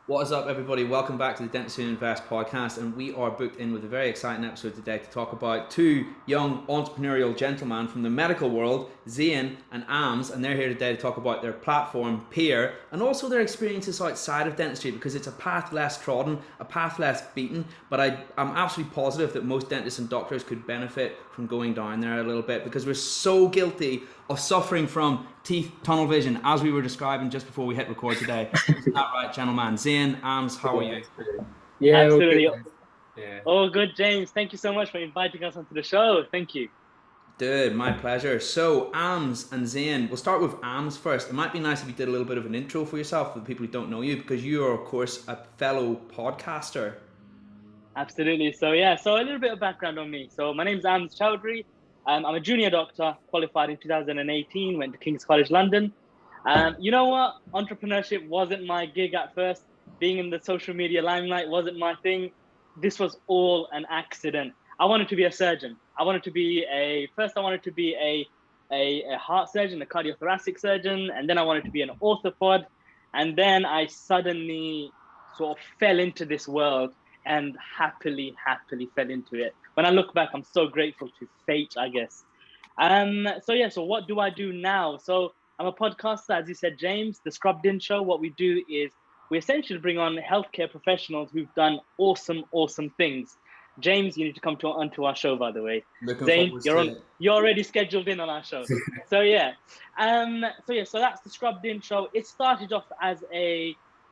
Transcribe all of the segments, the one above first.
What is up, everybody? Welcome back to the Dentistry and Invest podcast, and we are booked in with a very exciting episode today to talk about two young entrepreneurial gentlemen from the medical world, Zain and Amz, and they're here today to talk about their platform, Peer, and also their experiences outside of dentistry, because it's a path less trodden, a path less beaten, but I'm absolutely positive that most dentists and doctors could benefit from going down there a little bit, because we're so guilty of suffering from teeth tunnel vision, as we were describing just before we hit record today. Isn't that right, gentlemen? Zain, Amz, how are you? Yeah, all good. Absolutely. Yeah. Oh, good, James. Thank you so much for inviting us onto the show. Thank you. Dude, my pleasure. So, Amz and Zain, we'll start with Amz first. It might be nice if you did a little bit of an intro for yourself for the people who don't know you, because you are, of course, a fellow podcaster. Absolutely. So a little bit of background on me. So my name's Amz Choudhury. I'm a junior doctor, qualified in 2018, went to King's College London. You know what? Entrepreneurship wasn't my gig at first. Being in the social media limelight wasn't my thing. This was all an accident. I wanted to be a surgeon. I wanted to be a heart surgeon, a cardiothoracic surgeon, and then I wanted to be an orthopod. And then I suddenly sort of fell into this world and happily fell into it. When I look back, I'm so grateful to fate, I guess. So what do I do now? So I'm a podcaster, as you said, James, the Scrubbed In Show. What we do is we essentially bring on healthcare professionals who've done awesome things. James, you need to come onto our show, by the way. Zain, you're already scheduled in on our show. So that's the Scrubbed In Show. It started off as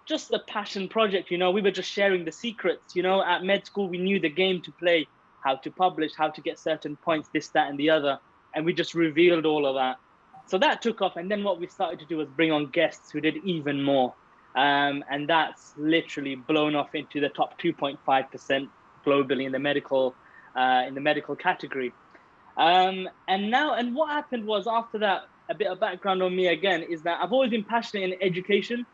just a passion project. We were just sharing the secrets. At med school, we knew the game to play, how to publish, how to get certain points, this, that, and the other. And we just revealed all of that. So that took off. And then what we started to do was bring on guests who did even more. And that's literally blown off into the top 2.5% globally in the medical category. And what happened was, after that, a bit of background on me again, is that I've always been passionate in education,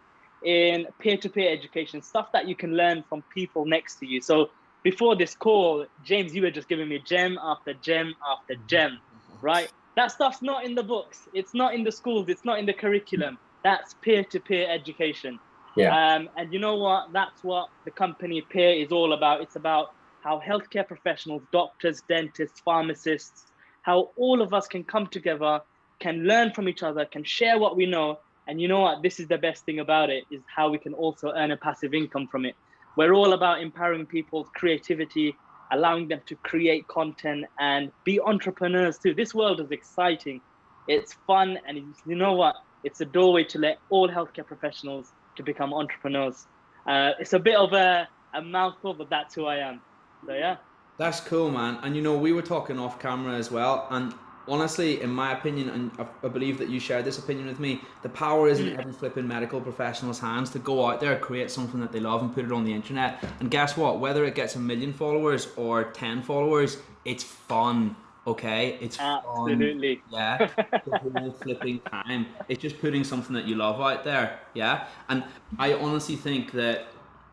in peer-to-peer education, stuff that you can learn from people next to you. So before this call, James, you were just giving me gem after gem after gem, right? That stuff's not in the books. It's not in the schools. It's not in the curriculum. That's peer-to-peer education. Yeah. And you know what? That's what the company Peer is all about. It's about how healthcare professionals, doctors, dentists, pharmacists, how all of us can come together, can learn from each other, can share what we know. And you know what? This is the best thing about it, is how we can also earn a passive income from it. We're all about empowering people's creativity, allowing them to create content and be entrepreneurs too. This world is exciting. It's fun. And you know what? It's a doorway to let all healthcare professionals to become entrepreneurs. It's a bit of a mouthful, but that's who I am. So yeah. That's cool, man. And we were talking off camera as well, and honestly, in my opinion, and I believe that you shared this opinion with me, the power is in every flipping medical professional's hands to go out there, create something that they love and put it on the internet. And guess what? Whether it gets 1 million followers or 10 followers, it's fun. Okay, it's absolutely fun. Yeah, the whole flipping time. It's just putting something that you love out there. Yeah, and I honestly think that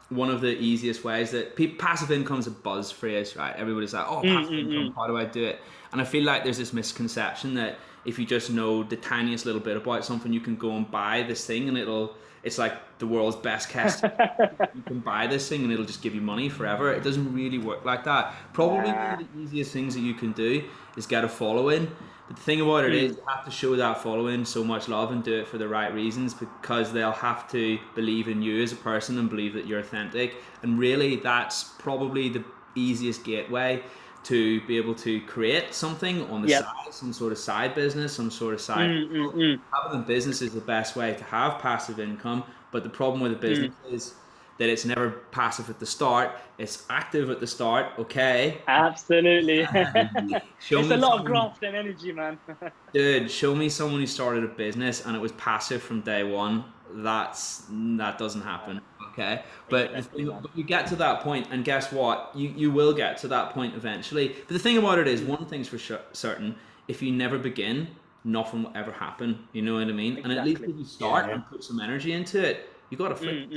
one of the easiest ways that passive income is a buzz phrase, right? Everybody's like, oh, passive income, how do I do it? And I feel like there's this misconception that if you just know the tiniest little bit about something, you can go and buy this thing and it's like the world's best kept. You can buy this thing and it'll just give you money forever. It doesn't really work like that. Probably one of the easiest things that you can do is get a following. But the thing about it is, you have to show that following so much love and do it for the right reasons, because they'll have to believe in you as a person and believe that you're authentic. And really, that's probably the easiest gateway to be able to create something on the side, some sort of side business, some sort of side. Having a business is the best way to have passive income, but the problem with a business is that it's never passive at the start. It's active at the start, okay? Absolutely. It's a lot of graft and energy, man. Dude, show me someone who started a business and it was passive from day one. That doesn't happen, okay? But you get to that point, and guess what? You will get to that point eventually. But the thing about it is, one thing's for certain: if you never begin, nothing will ever happen. You know what I mean? Exactly. And at least if you start and put some energy into it, you got to flip.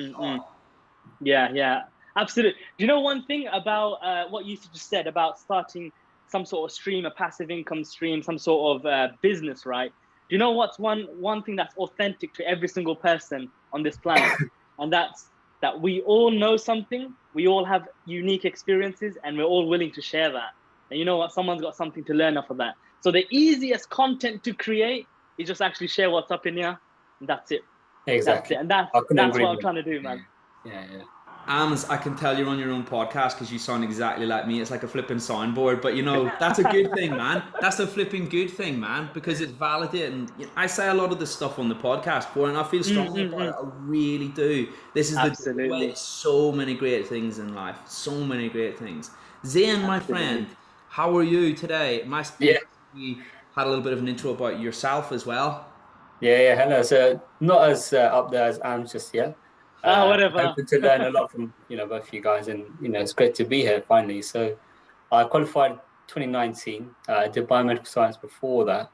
Yeah, absolutely. Do you know one thing about what you just said about starting some sort of stream, a passive income stream, some sort of business, right? Do you know what's one thing that's authentic to every single person on this planet? And that's that we all know something, we all have unique experiences, and we're all willing to share that. And you know what? Someone's got something to learn off of that. So the easiest content to create is just actually share what's up in here, and that's it. Exactly. That's it. And that's what I'm trying to do, man. Yeah. Amz, I can tell you're on your own podcast because you sound exactly like me. It's like a flipping soundboard, but you know, that's a good thing, man. That's a flipping good thing, man, because it's validating. I say a lot of this stuff on the podcast for, and I feel strongly about it. I really do. This is the way. So many great things in life. So many great things. Zain, my friend, how are you today? We had a little bit of an intro about yourself as well. Yeah. Hello. So not as up there as Amz just yet. Whatever. Hoping to learn a lot from both of you guys, and it's great to be here finally. So I qualified 2019. I did biomedical science before that,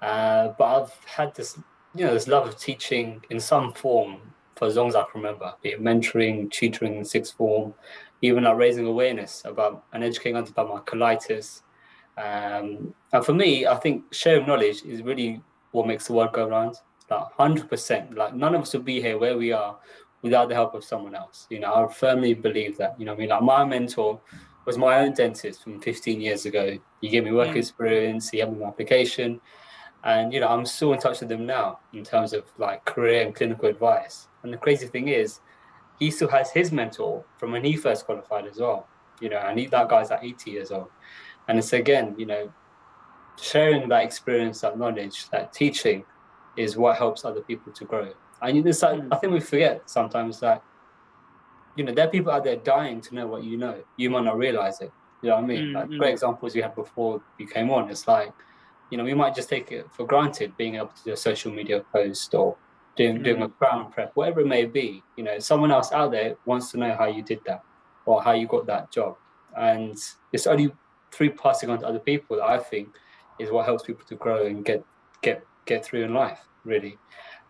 but I've had this this love of teaching in some form for as long as I can remember, be it mentoring, tutoring in sixth form, even like raising awareness about and educating others about my colitis. And for me, I think sharing knowledge is really what makes the world go round. Like 100%. Like none of us would be here where we are without the help of someone else. I firmly believe that. Like my mentor was my own dentist from 15 years ago. He gave me work experience. He helped me with my application, and I'm still in touch with him now in terms of like career and clinical advice. And the crazy thing is, he still has his mentor from when he first qualified as well. And that guy's like 80 years old. And it's again, sharing that experience, that knowledge, that teaching is what helps other people to grow. And I think we forget sometimes that, there are people out there dying to know what you know. You might not realize it. You know what I mean? Like great examples you had before you came on. It's like, we might just take it for granted being able to do a social media post or doing a crown prep, whatever it may be. Someone else out there wants to know how you did that or how you got that job. And it's only through passing on to other people that I think is what helps people to grow and get through in life, really.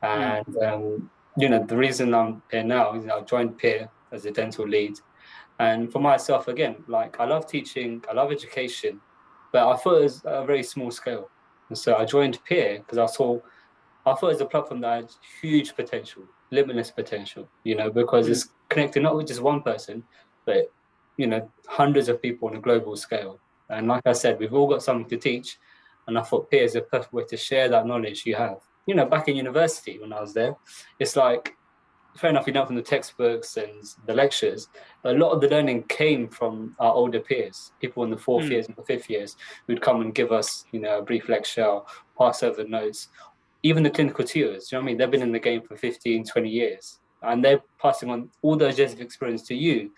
And the reason I'm here now is I joined Peer as a dental lead, and for myself again, like I love teaching, I love education, but I thought it was a very small scale, and so I joined Peer because I thought it was a platform that had huge potential, limitless potential, because it's connecting not with just one person, but hundreds of people on a global scale. And like I said, we've all got something to teach. And I thought Peer is a perfect way to share that knowledge you have. Back in university when I was there, it's like, fair enough, you know, from the textbooks and the lectures, a lot of the learning came from our older peers, people in the fourth years and the fifth years, who'd come and give us, a brief lecture, pass over notes. Even the clinical tutors, you know what I mean? They've been in the game for 15, 20 years. And they're passing on all those years of experience to you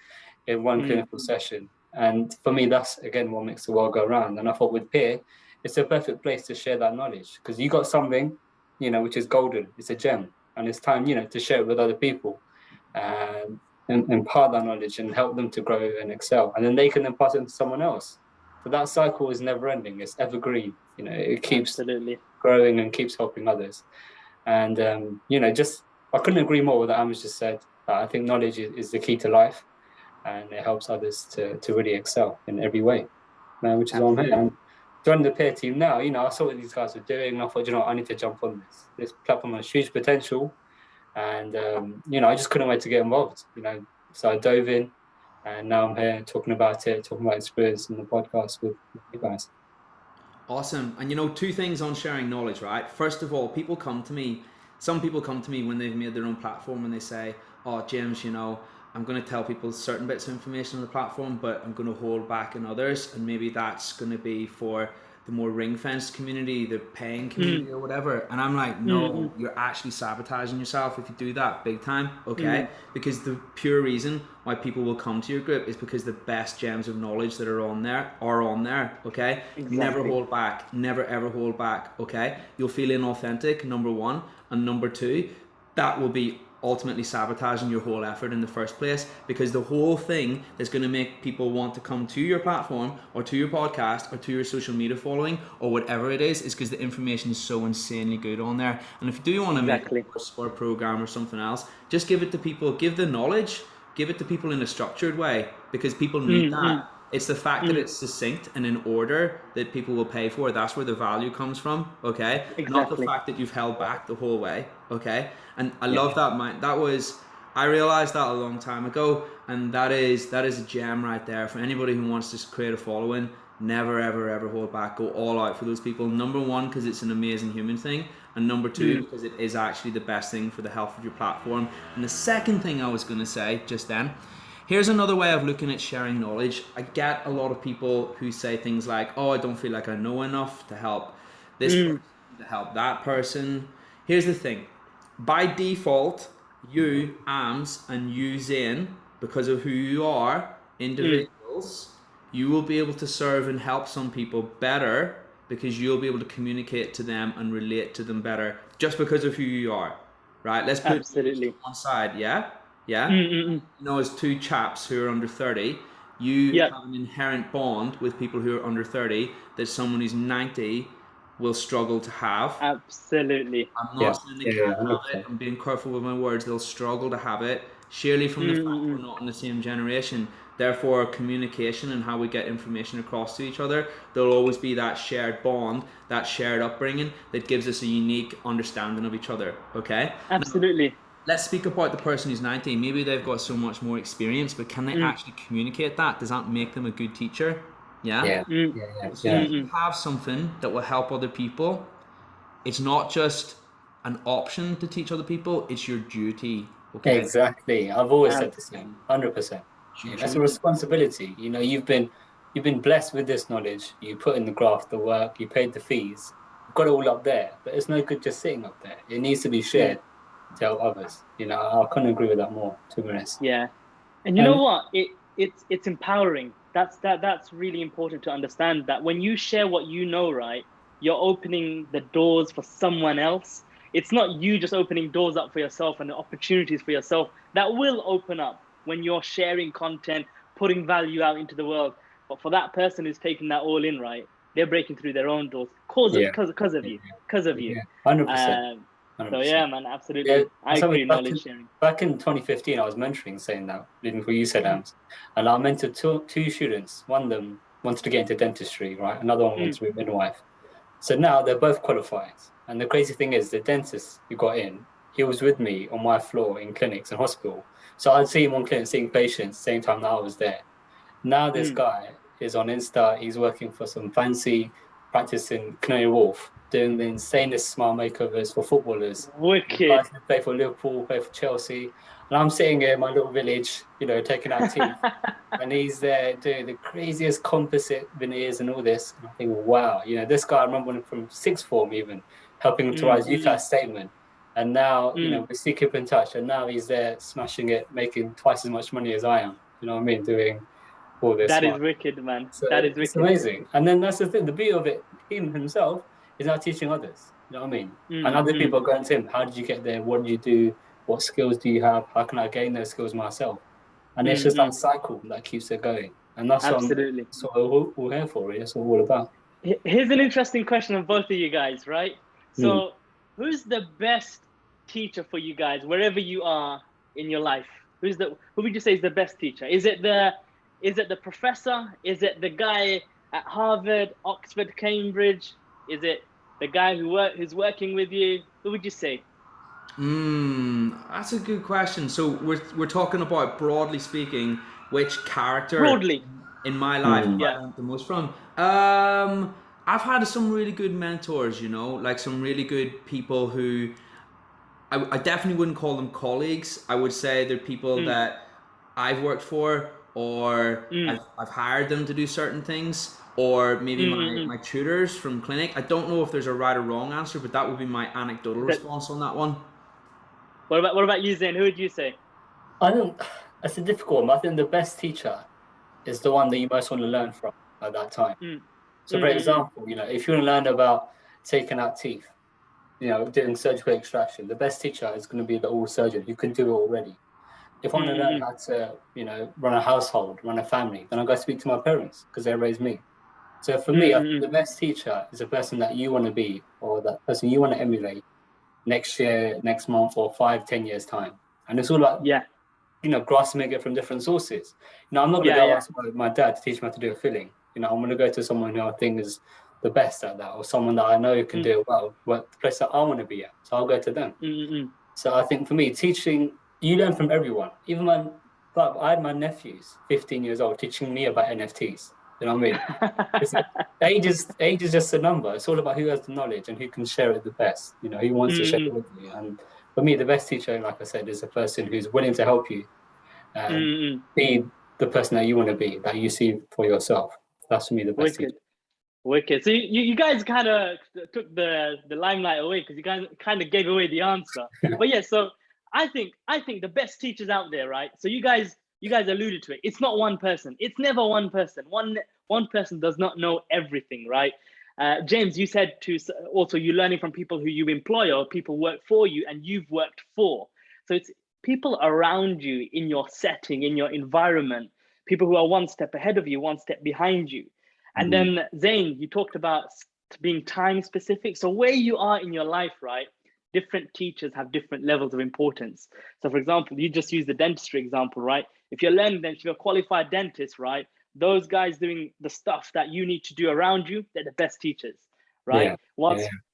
in one clinical session. And for me, that's, again, what makes the world go round. And I thought with Peer, it's a perfect place to share that knowledge because you got something, which is golden. It's a gem. And it's time, to share it with other people and impart that knowledge and help them to grow and excel. And then they can then pass it to someone else. So that cycle is never ending. It's evergreen. It keeps growing and keeps helping others. And, I couldn't agree more with what Amz just said. I think knowledge is the key to life and it helps others to really excel in every way, which is why I'm here. And joining the Peer team now, I saw what these guys were doing and I thought, I need to jump on this. This platform has huge potential and, I just couldn't wait to get involved, So I dove in and now I'm here talking about experience in the podcast with you guys. Awesome. And two things on sharing knowledge, right? First of all, some people come to me when they've made their own platform and they say, oh, James, I'm going to tell people certain bits of information on the platform, but I'm going to hold back in others. And maybe that's going to be for the more ring-fenced community, the paying community or whatever. And I'm like, no, you're actually sabotaging yourself if you do that big time, okay? Because the pure reason why people will come to your group is because the best gems of knowledge that are on there, okay? Exactly. Never hold back, never ever hold back, okay? You'll feel inauthentic, number one. And number two, that will be ultimately sabotaging your whole effort in the first place, because the whole thing that's going to make people want to come to your platform or to your podcast or to your social media following or whatever it is because the information is so insanely good on there. And if you do want to make a course or a program or something else, just give it to people, give the knowledge, give it to people in a structured way because people need that. It's the fact that it's succinct and in order that people will pay for. That's where the value comes from, okay? Not the fact that you've held back the whole way, okay? And I love that, man. That was I realized that a long time ago, and that is a gem right there for anybody who wants to create a following. Never, ever, ever hold back. Go all out for those people. Number one, because it's an amazing human thing, and number two, because it is actually the best thing for the health of your platform. And the second thing I was going to say just then, here's another way of looking at sharing knowledge. I get a lot of people who say things like, "Oh, I don't feel like I know enough to help this person, to help that person." Here's the thing: by default, you, Amz, and you, Zain, because of who you are, individuals, you will be able to serve and help some people better because you'll be able to communicate to them and relate to them better just because of who you are, right? Let's put Absolutely. to one side, yeah? You know, as two chaps who are under 30, you have an inherent bond with people who are under 30 that someone who's 90 will struggle to have. Absolutely. I'm not saying they can't have it. I'm being careful with my words. They'll struggle to have it, surely from the fact we're not in the same generation. Therefore, communication and how we get information across to each other, there'll always be that shared bond, that shared upbringing that gives us a unique understanding of each other. Okay? Absolutely. Now, let's speak about the person who's 90. Maybe they've got so much more experience, but can they actually communicate that? Does that make them a good teacher? Yeah? So if you have something that will help other people, it's not just an option to teach other people, it's your duty. Okay? Exactly. I've always said the same, 100%. That's a responsibility. You know, you've been blessed with this knowledge. You put in the graft, the work, you paid the fees, you've got it all up there. But it's no good just sitting up there. It needs to be shared to help others. You know, I couldn't agree with that more, to be honest. Yeah. And you know what? It's empowering. That's really important to understand, that when you share what you know, right, you're opening the doors for someone else. It's not you just opening doors up for yourself and the opportunities for yourself that will open up when you're sharing content, putting value out into the world. But for that person who's taking that all in, right, they're breaking through their own doors because of you. 100%. So yeah, man, absolutely. I agree. Knowledge sharing. Back in 2015, I was mentoring, saying that, even before you said, Amz, and I mentored two students. One of them wanted to get into dentistry, right? Another one wanted to be a midwife. So now they're both qualified. And the crazy thing is, the dentist who got in, he was with me on my floor in clinics and hospital. So I'd see him on clinic seeing patients, same time that I was there. Now this guy is on Insta. He's working for some fancy practice in Canary Wharf, doing the insanest smile makeovers for footballers. Wicked. Guys who play for Liverpool, play for Chelsea. And I'm sitting here in my little village, you know, taking out teeth. And he's there doing the craziest composite veneers and all this. And I think, wow, you know, this guy, I remember from sixth form even, helping him to write his UCAS statement. And now, you know, we still keep in touch. And now he's there smashing it, making twice as much money as I am. You know what I mean? Doing all this. That is wicked, man. So that is wicked. It's amazing. And then that's the thing. The beauty of it, him himself is now teaching others. You know what I mean? And other people are going to him, how did you get there? What did you do? What skills do you have? How can I gain those skills myself? And it's just that cycle that keeps it going. And that's absolutely what we're here for, really. That's what we're all about. Here's an interesting question of both of you guys, right? So who's the best teacher for you guys, wherever you are in your life? Who would you say is the best teacher? Is it the professor? Is it the guy at Harvard, Oxford, Cambridge? Is it the guy who's working with you? Who would you say? That's a good question. So we're talking about, broadly speaking, which character in my life I learned the most from. I've had some really good mentors, you know, like some really good people who I definitely wouldn't call them colleagues. I would say they're people that I've worked for, or I've hired them to do certain things, or maybe my tutors from clinic. I don't know if there's a right or wrong answer, but that would be my anecdotal response on that one. What about you, Zain? Who would you say? That's a difficult one. I think the best teacher is the one that you most want to learn from at that time. So for example, you know, if you want to learn about taking out teeth, you know, doing surgical extraction, the best teacher is going to be the oral surgeon who can do it already. If I want to learn how to, you know, run a household, run a family, then I'll go speak to my parents because they raised me. So for me, I think the best teacher is a person that you want to be, or that person you want to emulate next year, next month, or 5-10 years time. And it's all like, you know, grasping it from different sources. You know, I'm not going to go ask my dad to teach me how to do a filling. You know, I'm going to go to someone who I think is the best at that, or someone that I know can do it well, but the place that I want to be at. So I'll go to them. So I think for me, teaching you learn from everyone. Even but I had my nephews, 15 years old, teaching me about NFTs. You know what I mean? Age is just a number. It's all about who has the knowledge and who can share it the best. You know, who wants to share it with you. And for me, the best teacher, like I said, is a person who's willing to help you and be the person that you want to be, that you see for yourself. That's for me the best teacher. Wicked. So you guys kind of took the limelight away because you guys kind of gave away the answer. But yeah, so I think the best teachers out there, right? So you guys alluded to it. It's not one person. It's never one person. One person does not know everything, right? James, you said also you're learning from people who you employ or people work for you and you've worked for. So it's people around you in your setting, in your environment, people who are one step ahead of you, one step behind you. And then Zain, you talked about being time specific. So where you are in your life, right? Different teachers have different levels of importance. So for example, you just use the dentistry example, right? If you're learning dentistry, if you're a qualified dentist, right? Those guys doing the stuff that you need to do around you, they're the best teachers, right?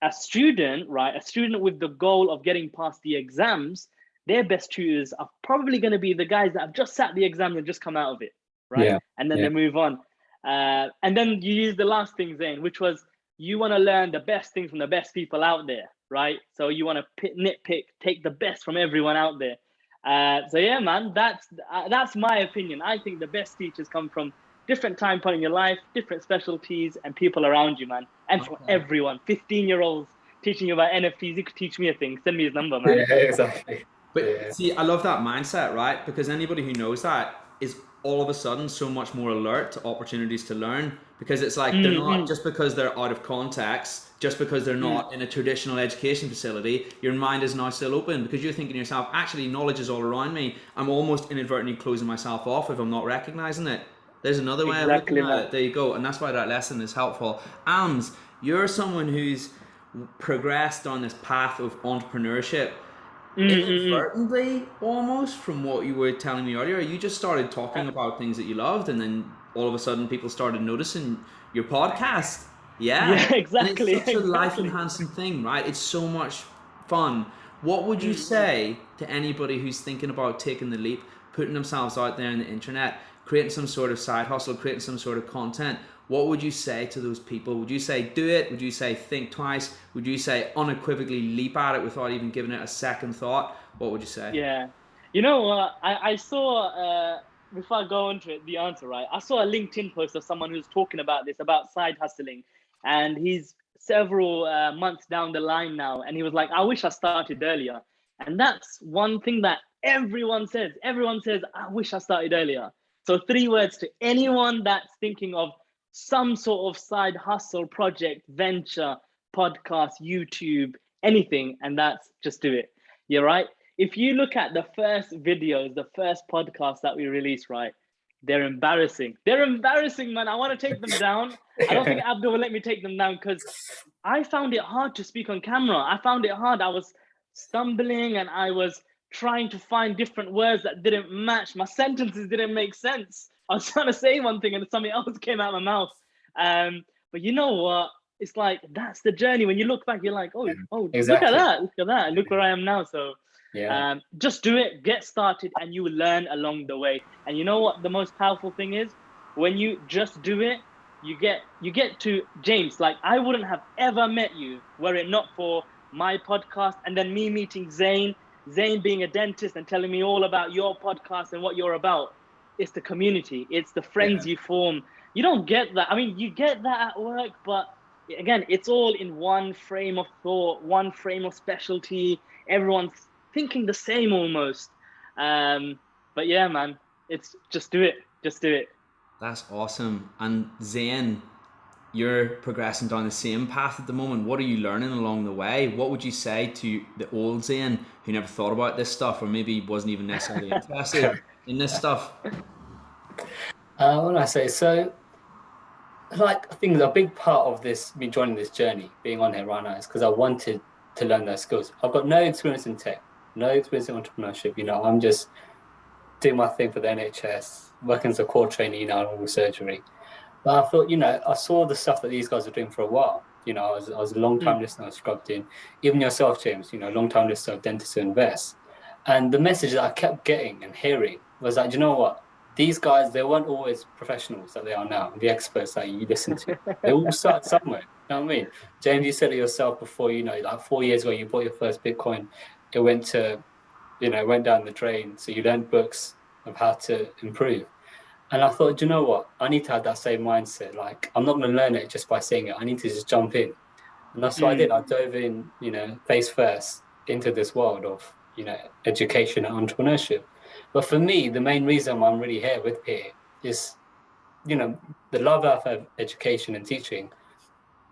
A student, right? A student with the goal of getting past the exams, their best tutors are probably going to be the guys that have just sat the exam and just come out of it, right? And then they move on. And then you use the last thing, Zain, which was you want to learn the best things from the best people out there, right? So you want to nitpick, take the best from everyone out there. So yeah, man, that's my opinion. I think the best teachers come from different time point in your life, different specialties, and people around you, man. And for everyone, 15-year-olds teaching you about NFTs, you could teach me a thing. Send me his number, man. Yeah, exactly. But see, I love that mindset, right? Because anybody who knows that is all of a sudden so much more alert to opportunities to learn, because it's like they're not just because they're out of context, just because they're not in a traditional education facility, your mind is now still open because you're thinking to yourself, actually knowledge is all around me. I'm almost inadvertently closing myself off if I'm not recognizing it. There's another way of looking at it. There you go. And that's why that lesson is helpful. Amz, you're someone who's progressed on this path of entrepreneurship inadvertently, almost, from what you were telling me earlier. You just started talking about things that you loved, and then all of a sudden people started noticing your podcast. Yeah, exactly. And it's such a life-enhancing thing, right? It's so much fun. What would you say to anybody who's thinking about taking the leap, putting themselves out there in the internet, creating some sort of side hustle, creating some sort of content? What would you say to those people? Would you say do it? Would you say think twice? Would you say unequivocally leap at it without even giving it a second thought? What would you say? Yeah. You know what? I saw, before I go into it, the answer, right? I saw a LinkedIn post of someone who's talking about this, about side hustling. And he's several months down the line now. And he was like, I wish I started earlier. And that's one thing that everyone says. Everyone says, I wish I started earlier. So 3 words to anyone that's thinking of some sort of side hustle, project, venture, podcast, YouTube, anything, and that's just do it. You're right. If you look at the first videos, the first podcast that we released, right, they're embarrassing. They're embarrassing, man. I want to take them down. I don't think Abdul will let me take them down because I found it hard to speak on camera. I found it hard. I was stumbling and I was trying to find different words that didn't match. My sentences didn't make sense. I was trying to say one thing and something else came out of my mouth. But you know what? It's like, that's the journey. When you look back, you're like, exactly. Look at that. Look where I am now. So just do it, get started, and you will learn along the way. And you know what the most powerful thing is? When you just do it, you get to James. Like, I wouldn't have ever met you were it not for my podcast and then me meeting Zain being a dentist and telling me all about your podcast and what you're about. It's the community. It's the friends you form. You don't get that. I mean, you get that at work, but again, it's all in one frame of thought, one frame of specialty. Everyone's thinking the same almost. But yeah, man, it's just do it. Just do it. That's awesome. And Zain, you're progressing down the same path at the moment. What are you learning along the way? What would you say to the old Zain who never thought about this stuff, or maybe wasn't even necessarily interested in this stuff? What do I say? So, like, I think a big part of this, me joining this journey, being on here right now, is because I wanted to learn those skills. I've got no experience in tech, no experience in entrepreneurship. You know, I'm just doing my thing for the NHS, working as a core trainee now in oral surgery. But I thought, you know, I saw the stuff that these guys are doing for a while. You know, I was a long-time listener of Scrubbed In. Even yourself, James, you know, long-time listener of Dentists Who Invest. And the message that I kept getting and hearing was that, you know what? These guys, they weren't always professionals that they are now, the experts that you listen to. They all start somewhere. You know what I mean? James, you said it yourself before, like 4 years ago, you bought your first Bitcoin. It went down the drain. So you learned books of how to improve. And I thought, you know what? I need to have that same mindset. Like, I'm not going to learn it just by saying it. I need to just jump in. And that's what I did. I dove in, face first into this world of, education and entrepreneurship. But for me, the main reason I'm really here with Peer is, the love of education and teaching.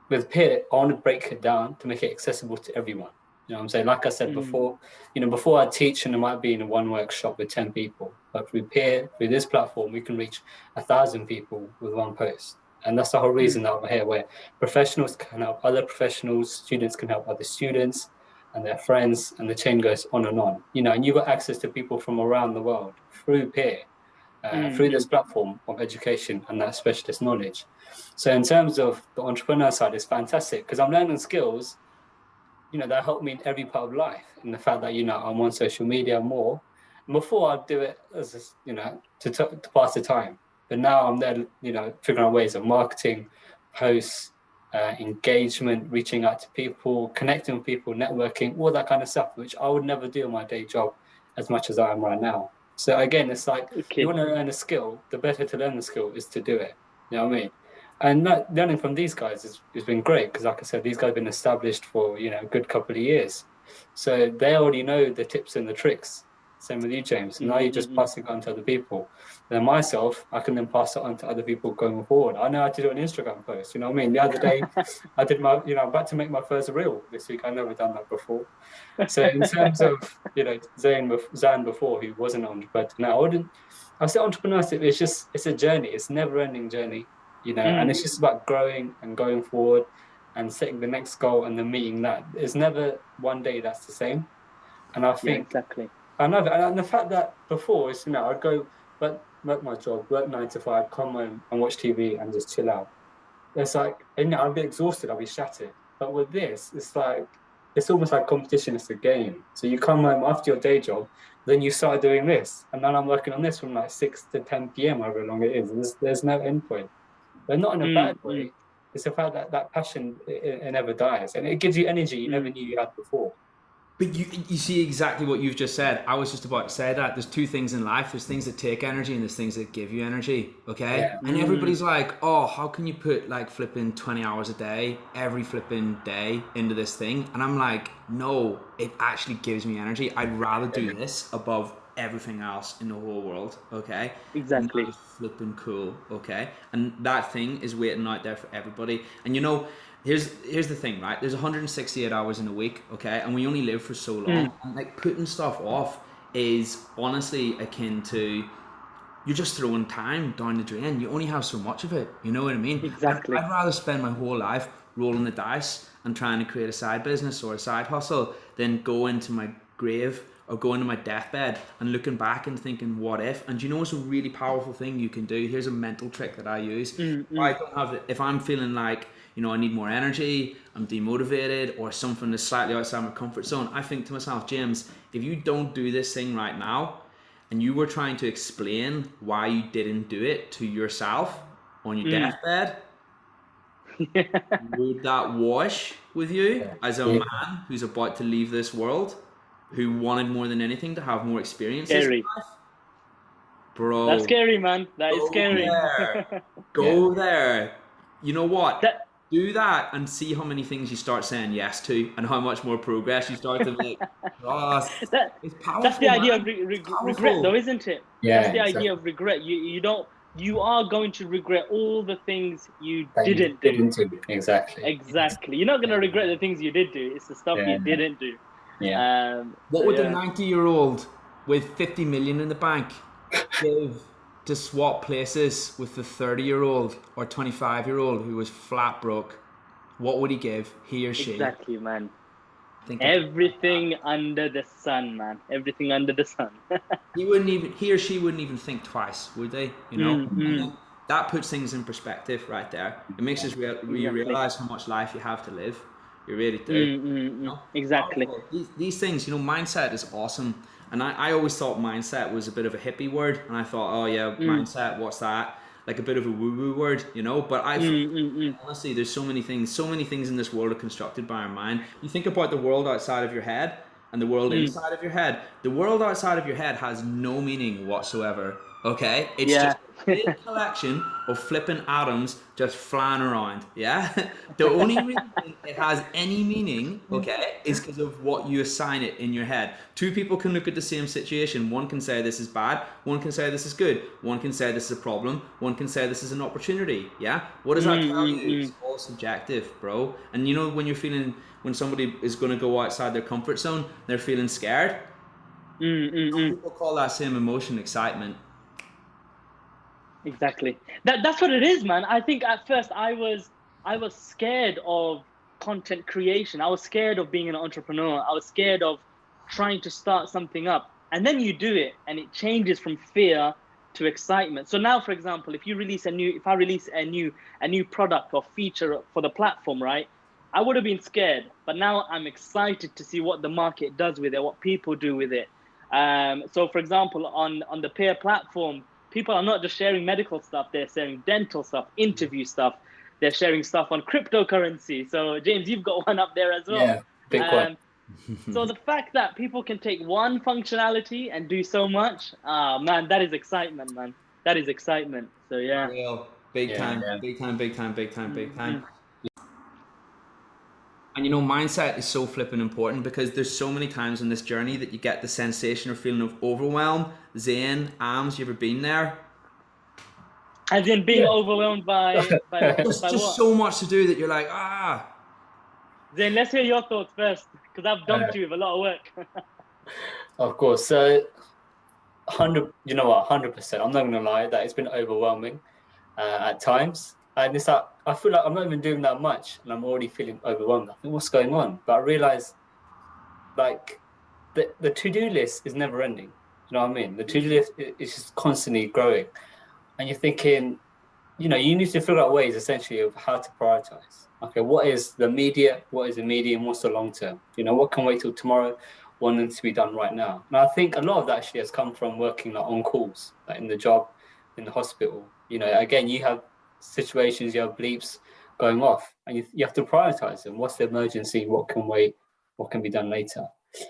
With Peer, I want to break it down to make it accessible to everyone. You know what I'm saying? Like I said before, before I teach, and it might be in a one workshop with 10 people, but through Peer, through this platform, we can reach 1,000 people with one post. And that's the whole reason that I'm here, where professionals can help other professionals, students can help other students and their friends, and the chain goes on and on. And you've got access to people from around the world through Peer, through this platform of education and that specialist knowledge. So in terms of the entrepreneur side, it's fantastic because I'm learning skills, that help me in every part of life. And the fact that, I'm on social media more. And before I'd do it as, to pass the time. But now I'm there, figuring out ways of marketing, posts, engagement, reaching out to people, connecting with people, networking, all that kind of stuff, which I would never do in my day job as much as I am right now. So again, it's like, you want to learn a skill, the better to learn the skill is to do it. You know what I mean? And learning from these guys has been great because, like I said, these guys have been established for, a good couple of years. So they already know the tips and the tricks. Same with you, James. Now you're just passing it on to other people. Then myself, I can then pass it on to other people going forward. I know how to do an Instagram post. You know what I mean? The other day, I did I'm about to make my first reel this week. I've never done that before. So in terms of, Zain before, who wasn't an entrepreneur, now I say entrepreneurship, it's a journey. It's a never-ending journey, and it's just about growing and going forward and setting the next goal and then meeting that. There's never one day that's the same. And I think... Yeah, exactly. I know that, and the fact that before is, I'd go work my job, work 9 to 5, come home and watch TV and just chill out. It's like, I'd be exhausted, I'd be shattered. But with this, it's like, it's almost like competition, it's a game. So you come home after your day job, then you start doing this. And then I'm working on this from like 6 to 10 p.m, however long it is. There's no end point. But not in a bad way. It's the fact that passion, it never dies. And it gives you energy you never knew you had before. But you see exactly what you've just said. I was just about to say that. There's two things in life. There's things that take energy and there's things that give you energy, okay? Yeah. And everybody's like, oh, how can you put like flipping 20 hours a day, every flipping day into this thing? And I'm like, no, it actually gives me energy. I'd rather do this above everything else in the whole world, okay? Exactly. And that is flipping cool, okay? And that thing is waiting out there for everybody. And here's the thing, right? There's 168 hours in a week, okay? And we only live for so long. And like putting stuff off is honestly akin to you're just throwing time down the drain. You only have so much of it. You know what I mean? Exactly. I'd rather spend my whole life rolling the dice and trying to create a side business or a side hustle than go into my grave or go into my deathbed and looking back and thinking, what if? And it's a really powerful thing you can do. Here's a mental trick that I use. If I'm feeling like, I need more energy, I'm demotivated, or something that's slightly outside my comfort zone, I think to myself, James, if you don't do this thing right now, and you were trying to explain why you didn't do it to yourself on your deathbed, would that wash with you as a man who's about to leave this world, who wanted more than anything to have more experiences in life? Bro. That's scary, man. That is scary. Go there. You know what? Do that and see how many things you start saying yes to and how much more progress you start to make. It's powerful. That's the idea of regret, though, isn't it? Yeah, that's the idea of regret. You are going to regret all the things you didn't do. Exactly. You're not going to regret the things you did do. It's the stuff you didn't do. Yeah. What would the 90-year-old with 50 million in the bank give to swap places with the 30-year-old or 25-year-old who was flat broke? What would he give, he or she? Exactly, man. Everything under the sun, man. Everything under the sun. He or she wouldn't even think twice, would they? That puts things in perspective right there. It makes us realize how much life you have to live. You really do. You know? Exactly. These things, you know, mindset is awesome. And I always thought mindset was a bit of a hippie word. And I thought, oh yeah, mindset, what's that? Like a bit of a woo-woo word, you know? But honestly, there's so many things in this world are constructed by our mind. You think about the world outside of your head and the world inside of your head. The world outside of your head has no meaning whatsoever. Okay? It's just a big collection of flipping atoms just flying around. Yeah? The only reason it has any meaning, okay, is because of what you assign it in your head. Two people can look at the same situation. One can say this is bad, one can say this is good, one can say this is a problem, one can say this is an opportunity. Yeah? What does that tell you? It's all subjective, bro. And you know, when somebody is going to go outside their comfort zone, they're feeling scared. Some people call that same emotion excitement. Exactly. That's what it is, man. I think at first I was scared of content creation. I was scared of being an entrepreneur. I was scared of trying to start something up. And then you do it and it changes from fear to excitement. So now, for example, if I release a new product or feature for the platform, right? I would have been scared, but now I'm excited to see what the market does with it, what people do with it. So for example, on the peer platform, people are not just sharing medical stuff, they're sharing dental stuff, interview stuff, they're sharing stuff on cryptocurrency. So James, you've got one up there as well. Yeah, Bitcoin. So the fact that people can take one functionality and do so much, man, that is excitement, man. That is excitement. So yeah. Real. Big time. And you know, mindset is so flipping important because there's so many times in this journey that you get the sensation or feeling of overwhelm. Zain, Amz, you ever been there? As in being overwhelmed by just what? So much to do that you're like, Zain, let's hear your thoughts first, because I've dumped you with a lot of work. Of course. So 100%. I'm not gonna lie that it's been overwhelming at times. And it's like I feel like I'm not even doing that much and I'm already feeling overwhelmed. I think what's going on? But I realize like the to-do list is never ending. You know what I mean? The to-do list is just constantly growing. And you're thinking, you need to figure out ways essentially of how to prioritize. Okay, what is the immediate, what is the medium, what's the long term? What can wait till tomorrow? What needs to be done right now? And I think a lot of that actually has come from working on calls, like in the job, in the hospital. Again, you have situations, you have bleeps going off, and you have to prioritize them. What's the emergency? What can wait? What can be done later?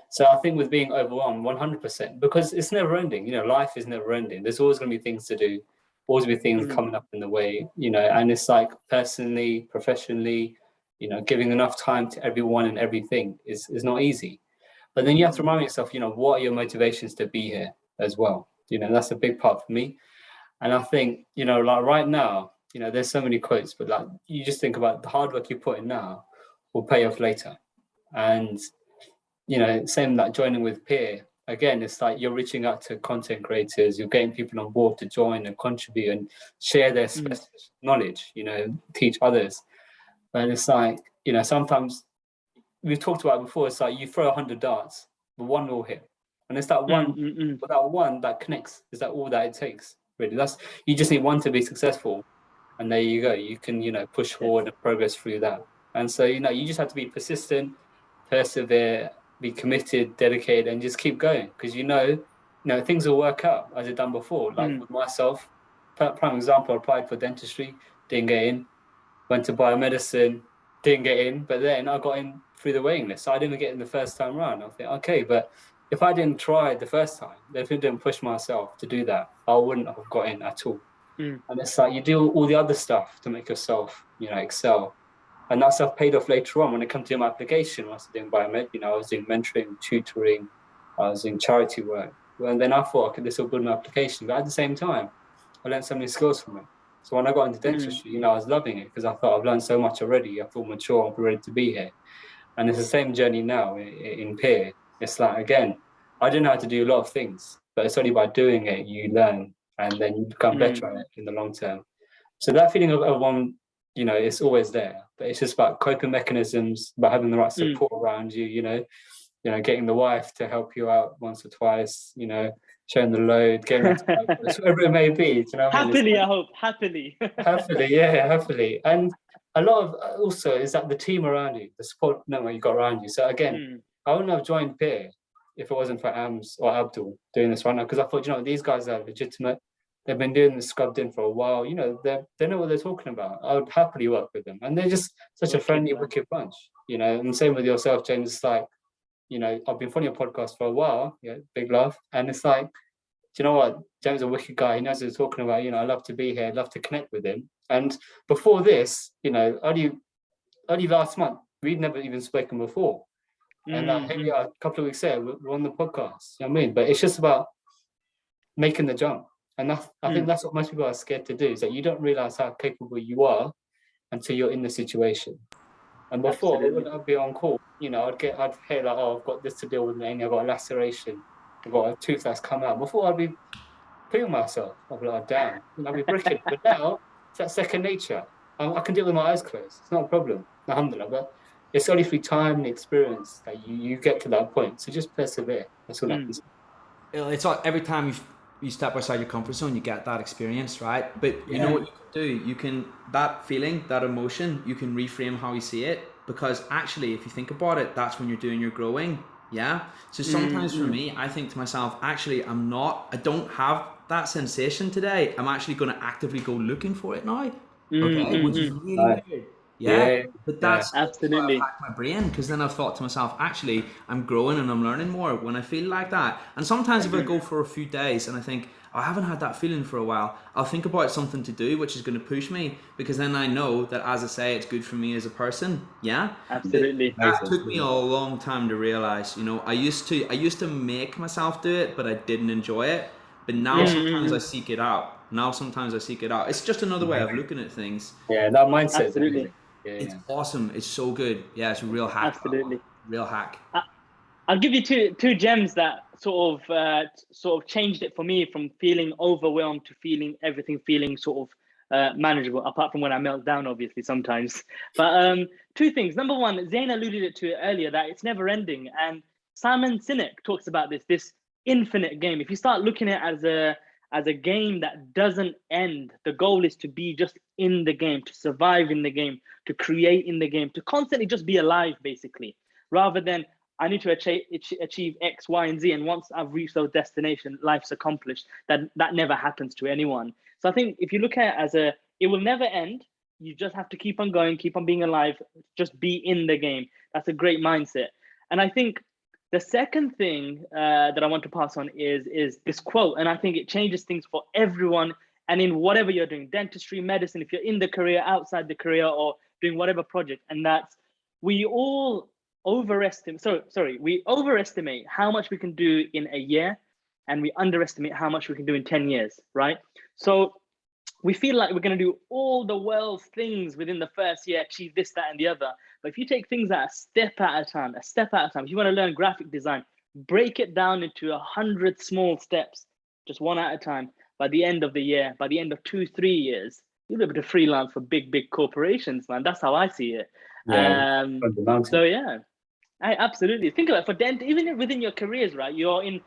So I think with being overwhelmed, 100%, because it's never ending. Life is never ending. There's always going to be things to do, always be things coming up in the way, and it's like personally, professionally, giving enough time to everyone and everything is not easy. But then you have to remind yourself, what are your motivations to be here as well? That's a big part for me. And I think, like right now, there's so many quotes, but like you just think about the hard work you put in now will pay off later. And, same like joining with peer. Again, it's like you're reaching out to content creators, you're getting people on board to join and contribute and share their knowledge, teach others. But it's like, sometimes we've talked about it before, it's like you throw 100 darts, but one will hit. And it's that one, but that one that connects, is that all that it takes, really? You just need one to be successful. And there you go. You can, push forward and progress through that. And so, you just have to be persistent, persevere, be committed, dedicated, and just keep going. Because things will work out as I've done before. Like with myself, prime example, I applied for dentistry, didn't get in. Went to biomedicine, didn't get in. But then I got in through the waiting list. So I didn't get in the first time round. I think, okay, but if I didn't try the first time, if I didn't push myself to do that, I wouldn't have got in at all. And it's like you do all the other stuff to make yourself, excel. And that stuff paid off later on when it comes to my application. I was doing biomed, I was doing mentoring, tutoring, I was doing charity work. And then I thought, okay, this will build my application. But at the same time, I learned so many skills from it. So when I got into dentistry, I was loving it because I thought I've learned so much already. I feel mature, I'm ready to be here. And it's the same journey now in peer. It's like, again, I didn't know how to do a lot of things, but it's only by doing it you learn and then you become better at it in the long term. So that feeling of one, it's always there, but it's just about coping mechanisms, about having the right support around you, getting the wife to help you out once or twice, sharing the load, getting whatever it may be. Happily, I hope. Happily. Happily, yeah, happily. And a lot of also is that the team around you, the support network you got around you. So again, I wouldn't have joined Peer if it wasn't for Amz or Abdul doing this right now, because I thought, these guys are legitimate. They've been doing this scrubbed in for a while. They know what they're talking about. I would happily work with them, and they're just such a friendly, wicked bunch. And same with yourself, James. It's like, I've been following your podcast for a while. Yeah, big love, and it's like, do you know what? James is a wicked guy. He knows what he's talking about. I love to be here. I'd love to connect with him. And before this, only last month, we'd never even spoken before. And here we are, a couple of weeks later, we're on the podcast. You know what I mean? But it's just about making the jump. And I think that's what most people are scared to do, is that you don't realize how capable you are until you're in the situation. And before, I'd be on call. I'd hear like, oh, I've got this to deal with, I've got a laceration, I've got a tooth that's come out. Before, I'd be putting myself, I'd be like, damn, I'd be bricking. But now, it's that second nature. I can deal with my eyes closed. It's not a problem, alhamdulillah. But it's only through time and experience that you get to that point. So just persevere. That's all I can say. It's like every time you step outside your comfort zone, you get that experience, right? But you know what you can do? You can, that feeling, that emotion, you can reframe how you see it. Because actually, if you think about it, that's when you're doing your growing. Yeah. So sometimes for me, I think to myself, actually, I don't have that sensation today. I'm actually going to actively go looking for it now. Okay. Which is really weird. Yeah. But that's absolutely I've hacked my brain, because then I've thought to myself, actually, I'm growing and I'm learning more when I feel like that. And sometimes if I go for a few days and I think, I haven't had that feeling for a while, I'll think about something to do which is going to push me, because then I know that, as I say, it's good for me as a person. Yeah, absolutely. That took me a long time to realize. I used to make myself do it, but I didn't enjoy it. But now sometimes I seek it out. It's just another way of looking at things. Yeah, that mindset. Absolutely. It's awesome. It's so good. Yeah, it's a real hack. Absolutely. Real hack. I'll give you two gems that sort of changed it for me, from feeling overwhelmed to feeling sort of manageable, apart from when I melt down, obviously, sometimes. But two things. Number one, Zain alluded to it earlier, that it's never ending. And Simon Sinek talks about this infinite game. If you start looking at it as a game that doesn't end, the goal is to be just in the game, to survive in the game, to create in the game, to constantly just be alive, basically, rather than I need to achieve X, Y, and Z. And once I've reached those destinations, life's accomplished. That never happens to anyone. So I think if you look at it as it will never end. You just have to keep on going, keep on being alive, just be in the game. That's a great mindset. And I think the second thing that I want to pass on is this quote. And I think it changes things for everyone. And in whatever you're doing, dentistry, medicine, if you're in the career, outside the career, or doing whatever project, and that's, we overestimate how much we can do in a year, and we underestimate how much we can do in 10 years, right? So we feel like we're going to do all the world's things within the first year, achieve this, that, and the other. But if you take things a step at a time, if you want to learn graphic design, break it down into 100 small steps, just one at a time. By the end of the year, by the end of 2-3 years, you'll be able to freelance for big corporations, man. That's how I see it. Yeah, so yeah, I absolutely think about it. For even within your careers, right? You're in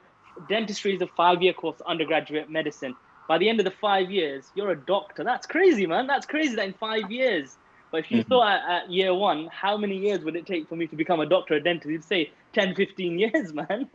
dentistry is a 5-year course, undergraduate medicine. By the end of the 5 years, you're a doctor. That's crazy, man. That's crazy that in 5 years. But if you thought at year one, how many years would it take for me to become a doctor, a dentist? You'd say 10-15 years, man.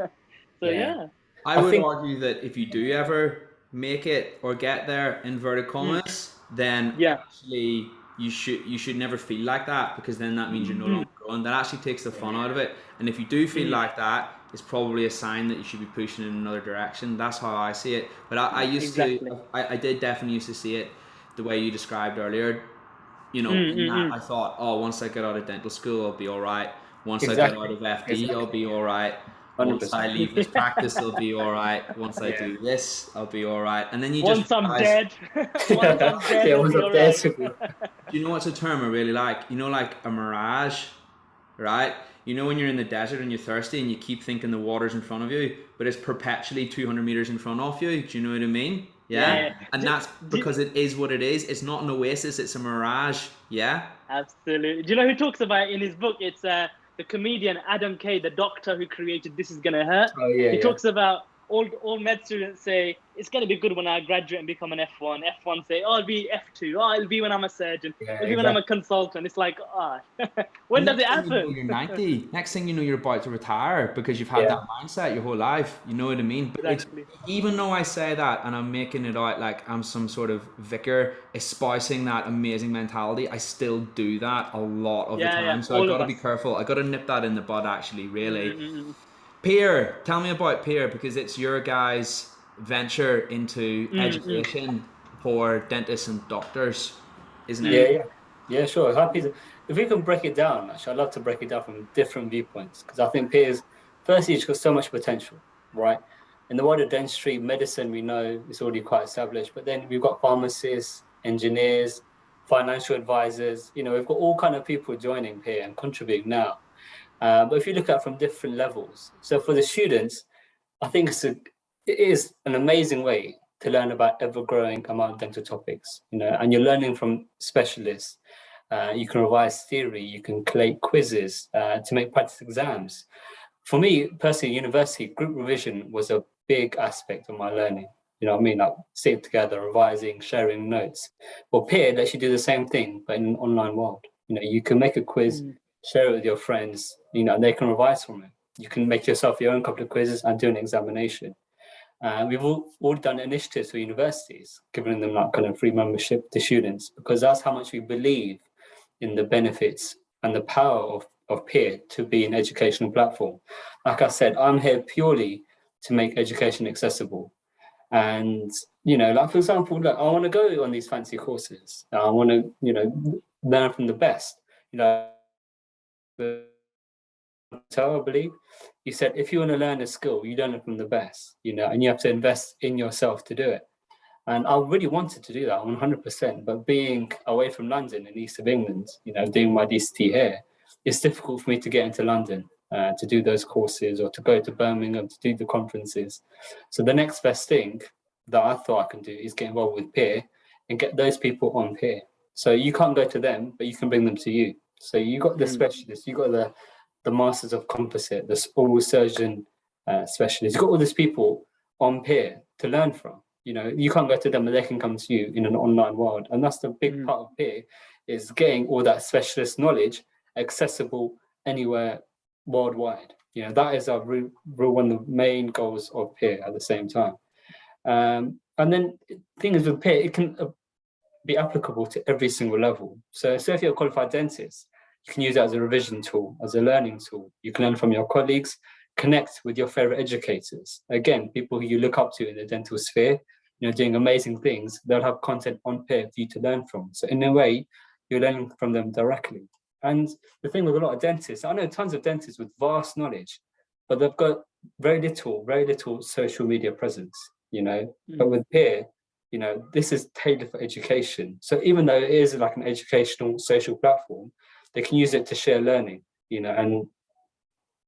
So yeah. I would argue that if you do ever make it or get there, inverted commas, then actually you should never feel like that, because then that means you're no longer growing. That actually takes the fun out of it. And if you do feel like that, it's probably a sign that you should be pushing in another direction. That's how I see it. But I did definitely used to see it the way you described earlier. I thought, once I get out of dental school, I'll be all right. Once I get out of FD, I'll be all right. 100%. Once I leave this practice, I'll be all right. Once I do this, I'll be all right. And then once I'm dead, I'll be all right. Do you know what's a term I really like? Like a mirage, right? When you're in the desert and you're thirsty and you keep thinking the water's in front of you, but it's perpetually 200 meters in front of you. Do you know what I mean? Yeah. And that's because it is what it is. It's not an oasis, it's a mirage. Yeah. Absolutely. Do you know who talks about it in his book? It's the comedian Adam Kay, the doctor who created This Is Gonna Hurt. Oh, yeah, he talks about all med students say it's going to be good when I graduate and become an F1. F1 say, oh, I'll be F2. Oh, it'll be when I'm a surgeon. Yeah, It'll be when I'm a consultant. It's like, when does it happen? You're 90. Next thing you know, you're about to retire because you've had that mindset your whole life. You know what I mean? But Exactly. it's, even though I say that and I'm making it out like I'm some sort of vicar espousing that amazing mentality, I still do that a lot of the time. So I've got to be careful. I've got to nip that in the bud, actually, really. Mm-hmm. Peer, tell me about Peer, because it's your guys' venture into education for dentists and doctors, isn't it? Yeah, sure. Happy to, if we can break it down, actually, I'd love to break it down from different viewpoints, because I think Peer's, firstly, it's got so much potential, right? In the world of dentistry, medicine, we know it's already quite established, but then we've got pharmacists, engineers, financial advisors, we've got all kind of people joining Peer and contributing now. But if you look at it from different levels, so for the students, I think it is an amazing way to learn about ever-growing amount of dental topics, and you're learning from specialists. You can revise theory, you can collate quizzes to make practice exams. For me, personally, university, group revision was a big aspect of my learning. You know what I mean? Like sitting together, revising, sharing notes. Well, Peer lets you do the same thing, but in an online world. You can make a quiz, share it with your friends, and they can revise from it. You can make yourself your own couple of quizzes and do an examination. We've all done initiatives for universities, giving them like kind of free membership to students, because that's how much we believe in the benefits and the power of Peer to be an educational platform. Like I said, I'm here purely to make education accessible. And, like for example, look, I want to go on these fancy courses. I want to, learn from the best. I believe you said if you want to learn a skill, you learn it from the best, and you have to invest in yourself to do it. And I really wanted to do that 100%, but being away from London in east of England, doing my DCT here, it's difficult for me to get into London to do those courses or to go to Birmingham to do the conferences. So the next best thing that I thought I can do is get involved with Peer and get those people on Peer. So you can't go to them, but you can bring them to you. So you got the specialists, you got the masters of composite, the oral surgeon specialists. You've got all these people on Peer to learn from. You can't go to them, but they can come to you in an online world. And that's the big part of Peer, is getting all that specialist knowledge accessible anywhere worldwide. That is our real one of the main goals of Peer at the same time. And then the thing is with Peer, it can be applicable to every single level. So if you're a qualified dentist, you can use it as a revision tool, as a learning tool. You can learn from your colleagues, connect with your favorite educators. Again, people who you look up to in the dental sphere, doing amazing things. They'll have content on Peer for you to learn from. So in a way, you're learning from them directly. And the thing with a lot of dentists, I know tons of dentists with vast knowledge, but they've got very little social media presence, But with Peer, this is tailored for education. So even though it is like an educational social platform, they can use it to share learning, and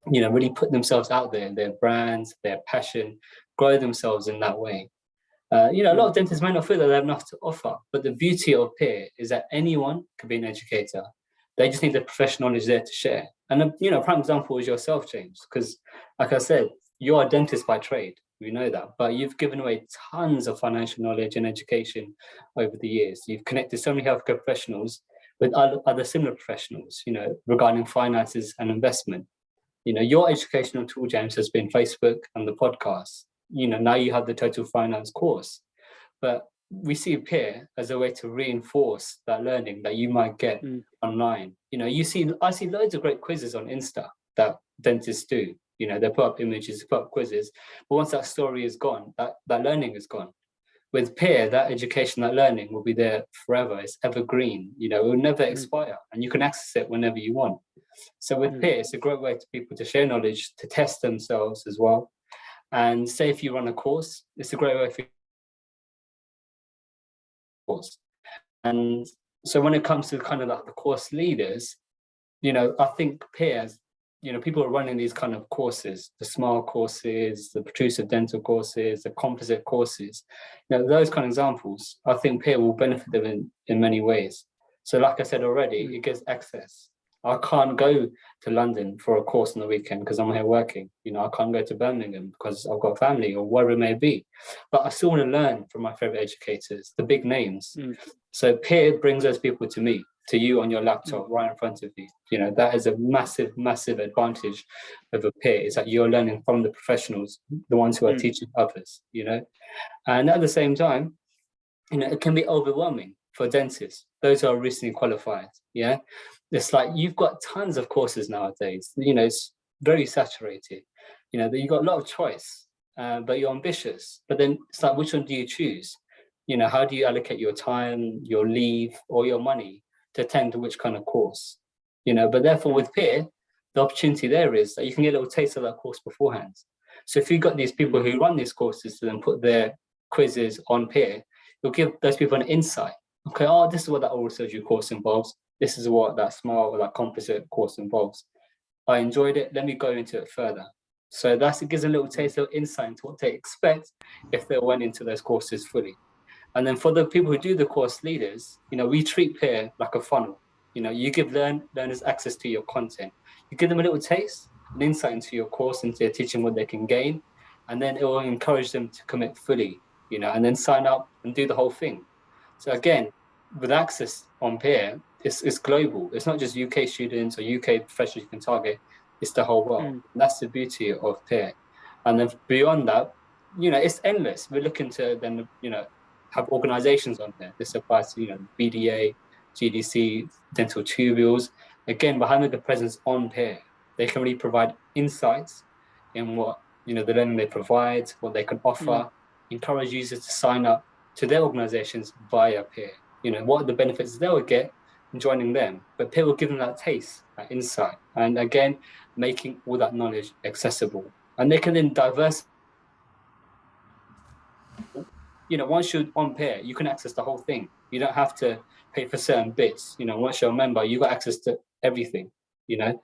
really put themselves out there, their brands, their passion, grow themselves in that way. A lot of dentists might not feel that they have enough to offer, but the beauty of Peer is that anyone can be an educator. They just need the professional knowledge there to share. And a prime example is yourself, James, because like I said, you're a dentist by trade. We know that, but you've given away tons of financial knowledge and education over the years. You've connected so many healthcare professionals with other similar professionals, regarding finances and investment. Your educational tool, James, has been Facebook and the podcast. Now you have the total finance course, but we see Peer as a way to reinforce that learning that you might get online. I see loads of great quizzes on Insta that dentists do. They put up images, put up quizzes, but once that story is gone, that learning is gone. With Peer, that education, that learning will be there forever. It's evergreen. It will never expire, and you can access it whenever you want. So with Peer, it's a great way to people to share knowledge, to test themselves as well. And say if you run a course, it's a great way for course. And so when it comes to kind of like the course leaders, I think Peers, people are running these kind of courses, the SMILE courses, the protrusive dental courses, the composite courses, those kind of examples, I think Peer will benefit them in many ways. So like I said already, it gives access I can't go to London for a course on the weekend because I'm here working. You know, I can't go to Birmingham because I've got family or wherever it may be. But I still want to learn from my favorite educators, the big names. So peer brings those people to me, to you on your laptop right in front of you. You know, that is a massive, massive advantage of a peer, is that you're learning from the professionals, the ones who are teaching others, you know. And at the same time, you know, it can be overwhelming for dentists, those who are recently qualified. Yeah. It's like you've got tons of courses nowadays. You know, it's very saturated. You know, you've got a lot of choice, but you're ambitious. But then it's like, which one do you choose? You know, how do you allocate your time, your leave, or your money to attend to which kind of course? You know, but therefore with peer, the opportunity there is that you can get a little taste of that course beforehand. So if you've got these people who run these courses to then put their quizzes on peer, you'll give those people an insight. Okay, oh, this is what that oral surgery course involves. This is what that smile or that composite course involves. I enjoyed it. Let me go into it further. So it gives a little taste of insight into what they expect if they went into those courses fully. And then for the people who do the course leaders, you know, we treat peer like a funnel. You know, you give learners access to your content. You give them a little taste, an insight into your course, into your teaching, what they can gain, and then it will encourage them to commit fully, you know, and then sign up and do the whole thing. So again, with access on peer, it's global. It's not just UK students or UK professionals you can target. It's the whole world. And that's the beauty of peer. And then beyond that, you know, it's endless. We're looking to then, you know, have organizations on there. This applies to, you know, BDA, GDC, dental tubules. Again, by having the presence on peer, they can really provide insights in what, you know, the learning they provide, what they can offer, encourage users to sign up to their organizations via peer. You know, what are the benefits they will get in joining them? But peer will give them that taste, that insight, and again, making all that knowledge accessible. And they can then diverse. You know, once you're on peer, you can access the whole thing. You don't have to pay for certain bits. You know, once you're a member, you got access to everything, you know.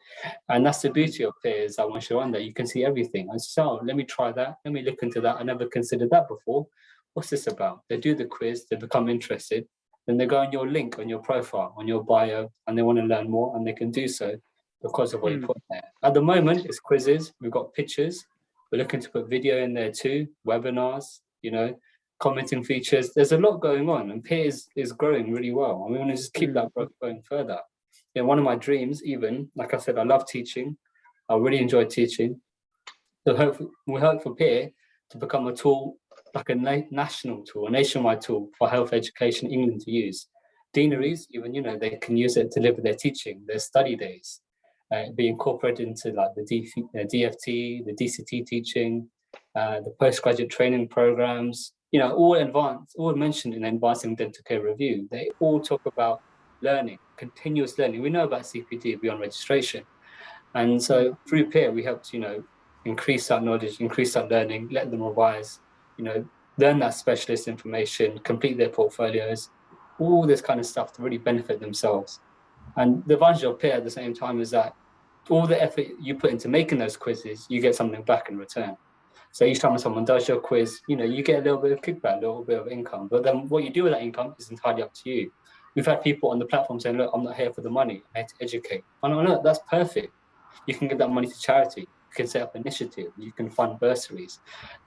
And that's the beauty of peer, is that once you're on there, you can see everything. And so let me try that. Let me look into that. I never considered that before. What's this about? They do the quiz, they become interested. Then they go on your link, on your profile, on your bio, and they want to learn more, and they can do so because of what you put there. At the moment, it's quizzes. We've got pictures. We're looking to put video in there too, webinars, you know, commenting features. There's a lot going on, and peer is growing really well. And we want to just keep that growth going further. You know, one of my dreams, even, like I said, I love teaching. I really enjoy teaching. So we hope for peer to become a tool, like a national tool, a nationwide tool for health education in England to use. Deaneries, even, you know, they can use it to deliver their teaching, their study days, be incorporated into like the DFT, the DCT teaching, the postgraduate training programs, you know, all advanced, all mentioned in Advancing Dental Care Review. They all talk about learning, continuous learning. We know about CPD beyond registration. And so through peer, we help to, you know, increase that knowledge, increase that learning, let them revise, you know, learn that specialist information, complete their portfolios, all this kind of stuff to really benefit themselves. And the advantage of peer at the same time is that all the effort you put into making those quizzes, you get something back in return. So each time someone does your quiz, you know, you get a little bit of kickback, a little bit of income. But then what you do with that income is entirely up to you. We've had people on the platform saying, look, I'm not here for the money, I'm here to educate. And I'm like, no, that's perfect. You can give that money to charity. You can set up initiative. You can fund bursaries.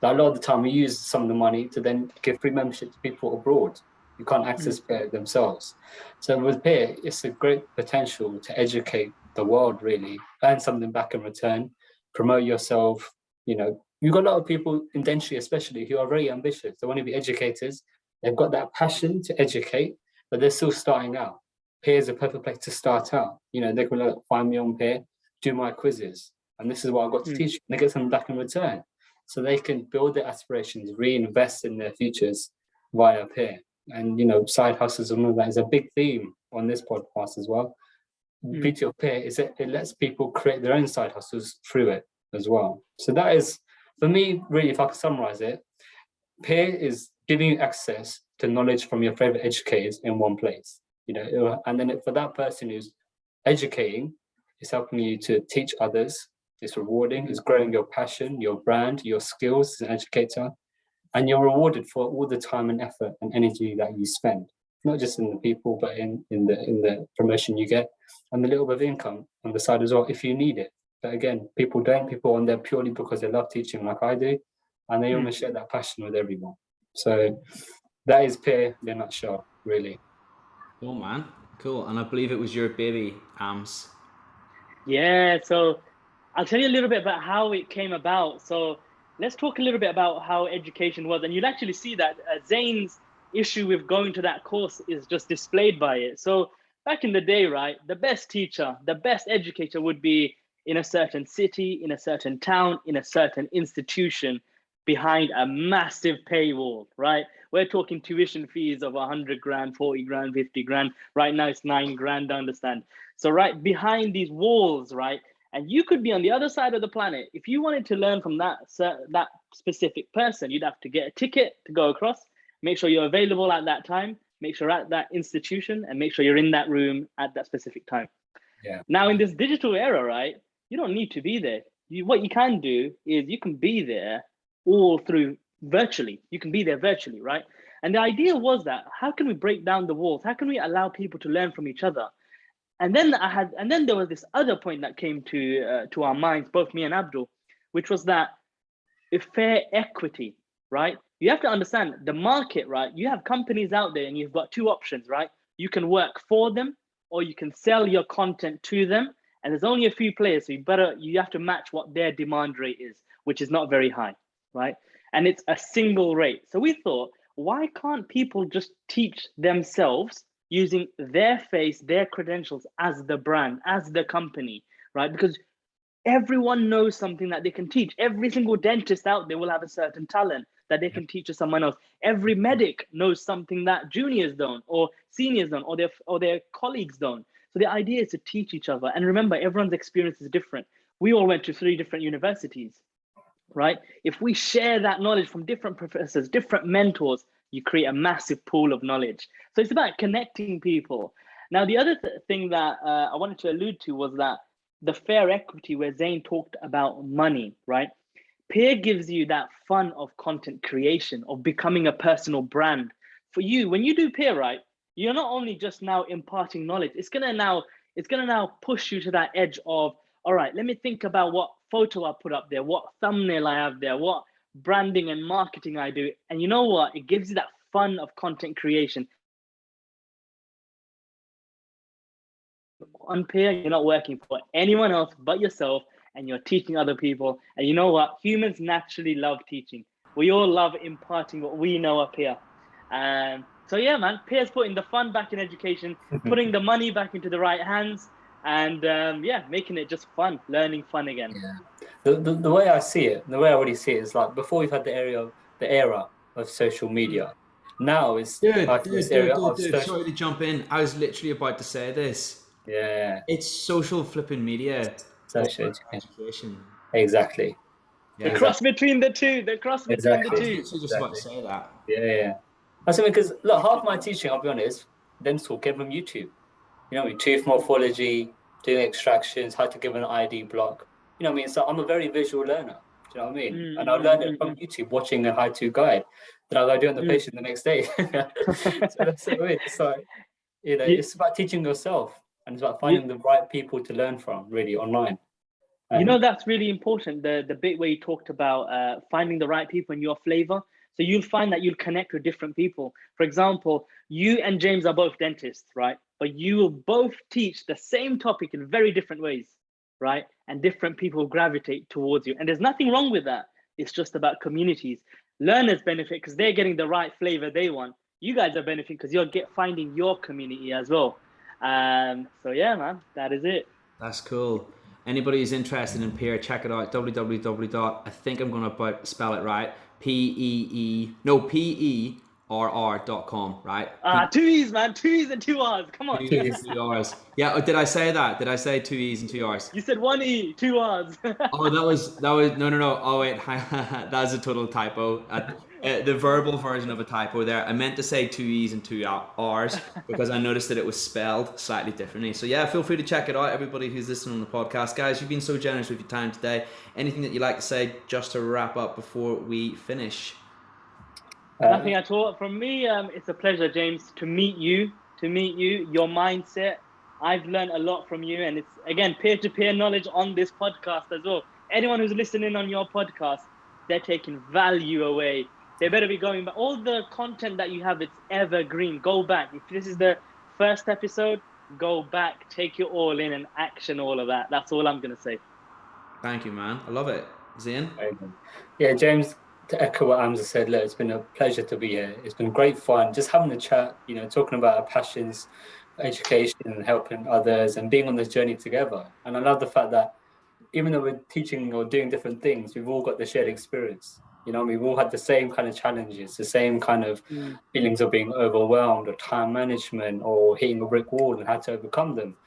Now, a lot of the time, we use some of the money to then give free membership to people abroad who can't access peer themselves. So with peer, it's a great potential to educate the world, really, earn something back in return, promote yourself. You know, you've got a lot of people in dentistry, especially, who are very ambitious. They want to be educators. They've got that passion to educate, but they're still starting out. Peer is a perfect place to start out. You know, they can find me on peer, do my quizzes, and this is what I've got to teach them. They get something back in return. So they can build their aspirations, reinvest in their futures via peer. And, you know, side hustles and all that is a big theme on this podcast as well. The beauty of peer is that it lets people create their own side hustles through it as well. So that is, for me, really, if I could summarize it, peer is giving you access to knowledge from your favorite educators in one place. You know, and then for that person who's educating, it's helping you to teach others. It's rewarding. It's growing your passion, your brand, your skills as an educator, and you're rewarded for all the time and effort and energy that you spend. not just in the people, but in the promotion you get, and the little bit of income on the side as well if you need it. But again, people don't. People are on there purely because they love teaching, like I do, and they almost share that passion with everyone. So that is peer in a nutshell, really. Oh man, cool. And I believe it was your baby, Amz. Yeah, so I'll tell you a little bit about how it came about. So let's talk a little bit about how education was. And you'll actually see that Zain's issue with going to that course is just displayed by it. So back in the day, right, the best teacher, the best educator would be in a certain city, in a certain town, in a certain institution, behind a massive paywall, right? We're talking tuition fees of 100 grand, 40 grand, 50 grand. Right now it's 9 grand, I understand. So right behind these walls, right? And you could be on the other side of the planet. If you wanted to learn from that specific person, you'd have to get a ticket to go across, make sure you're available at that time, make sure at that institution, and make sure you're in that room at that specific time. Yeah. Now in this digital era, right, you don't need to be there. What you can do is you can be there all through virtually. You can be there virtually, right? And the idea was that how can we break down the walls? How can we allow people to learn from each other? And then there was this other point that came to our minds, both me and Abdul, which was that fair equity, right? You have to understand the market, right? You have companies out there, and you've got two options, right? You can work for them, or you can sell your content to them. And there's only a few players, so you have to match what their demand rate is, which is not very high, right? And it's a single rate. So we thought, why can't people just teach themselves using their face, their credentials as the brand, as the company, right? Because everyone knows something that they can teach. Every single dentist out there will have a certain talent that they can teach to someone else. Every medic knows something that juniors don't, or seniors don't, or their colleagues don't. So the idea is to teach each other. And remember, everyone's experience is different. We all went to 3 different universities, right? If we share that knowledge from different professors, different mentors, you create a massive pool of knowledge. So it's about connecting people. Now, the other thing that I wanted to allude to was that the fair equity, where Zain talked about money, right? Peer gives you that fun of content creation, of becoming a personal brand. For you, when you do peer, right, you're not only just now imparting knowledge, it's gonna now push you to that edge of, all right, let me think about what photo I put up there, what thumbnail I have there, what branding and marketing I do. And you know what? It gives you that fun of content creation. On peer, you're not working for anyone else but yourself, and you're teaching other people. And you know what? Humans naturally love teaching. We all love imparting what we know up here. So yeah, man, peers putting the fun back in education, putting the money back into the right hands, and making it just fun, learning fun again. Yeah. The way I see it, the way I already see it is like before we've had the era of social media. Now it's Dude, social... sorry to jump in. I was literally about to say this. Yeah. It's social flipping media. Social education. Exactly. The cross between the two. The cross between the two. I was literally just about to say that. Yeah. That's something, because look, half my teaching, I'll be honest, dental came from YouTube. You know, tooth morphology, doing extractions, how to give an ID block. You know what I mean? So I'm a very visual learner. Do you know what I mean? And I learned it from YouTube, watching a how-to guide that I'll go do on the patient the next day. So that's so weird. So, you know, it's about teaching yourself, and it's about finding the right people to learn from, really, online. You know, that's really important. The bit where you talked about finding the right people in your flavor. So you'll find that you'll connect with different people. For example, you and James are both dentists, right? But you will both teach the same topic in very different ways, right? And different people gravitate towards you. And there's nothing wrong with that. It's just about communities. Learners benefit because they're getting the right flavor they want. You guys are benefiting because you're finding your community as well. So yeah, man, that is it. That's cool. Anybody who's interested in peer, check it out. www. I think I'm going to spell it right. PERR.com, right? 2 E's, man. 2 E's and 2 R's. Come on. 2 E's and 2 R's. Yeah, did I say that? Did I say 2 E's and 2 R's? You said 1 E, 2 R's. Oh, that was no. Oh wait, that was a total typo. The verbal version of a typo there. I meant to say 2 E's and 2 R's because I noticed that it was spelled slightly differently. So yeah, feel free to check it out, everybody who's listening on the podcast. Guys, you've been so generous with your time today. Anything that you'd like to say just to wrap up before we finish? Nothing at all. From me, it's a pleasure, James, to meet you, your mindset. I've learned a lot from you, and it's, again, peer-to-peer knowledge on this podcast as well. Anyone who's listening on your podcast, they're taking value away. They better be going back. All the content that you have, it's evergreen. Go back. If this is the first episode, go back, take it all in and action all of that. That's all I'm going to say. Thank you, man. I love it. Zain? Yeah, James, to echo what Amz said, look, it's been a pleasure to be here. It's been great fun, just having a chat, talking about our passions, education and helping others and being on this journey together. And I love the fact that even though we're teaching or doing different things, we've all got the shared experience. We've all had the same kind of challenges, the same kind of feelings of being overwhelmed or time management or hitting a brick wall and how to overcome them.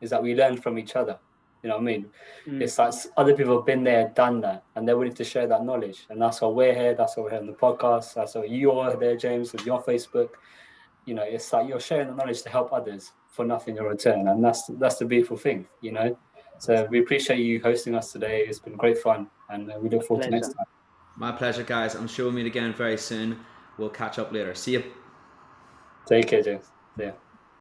Is that we learn from each other. You know what I mean? It's like other people have been there, done that, and they're willing to share that knowledge. And that's why we're here. That's why we're here on the podcast. That's why you are there, James, with your Facebook. It's like you're sharing the knowledge to help others for nothing in return. And that's the beautiful thing, So we appreciate you hosting us today. It's been great fun, and we look forward to next time. My pleasure, guys. I'm sure we'll meet again very soon. We'll catch up later. See you. Take care, James. See ya.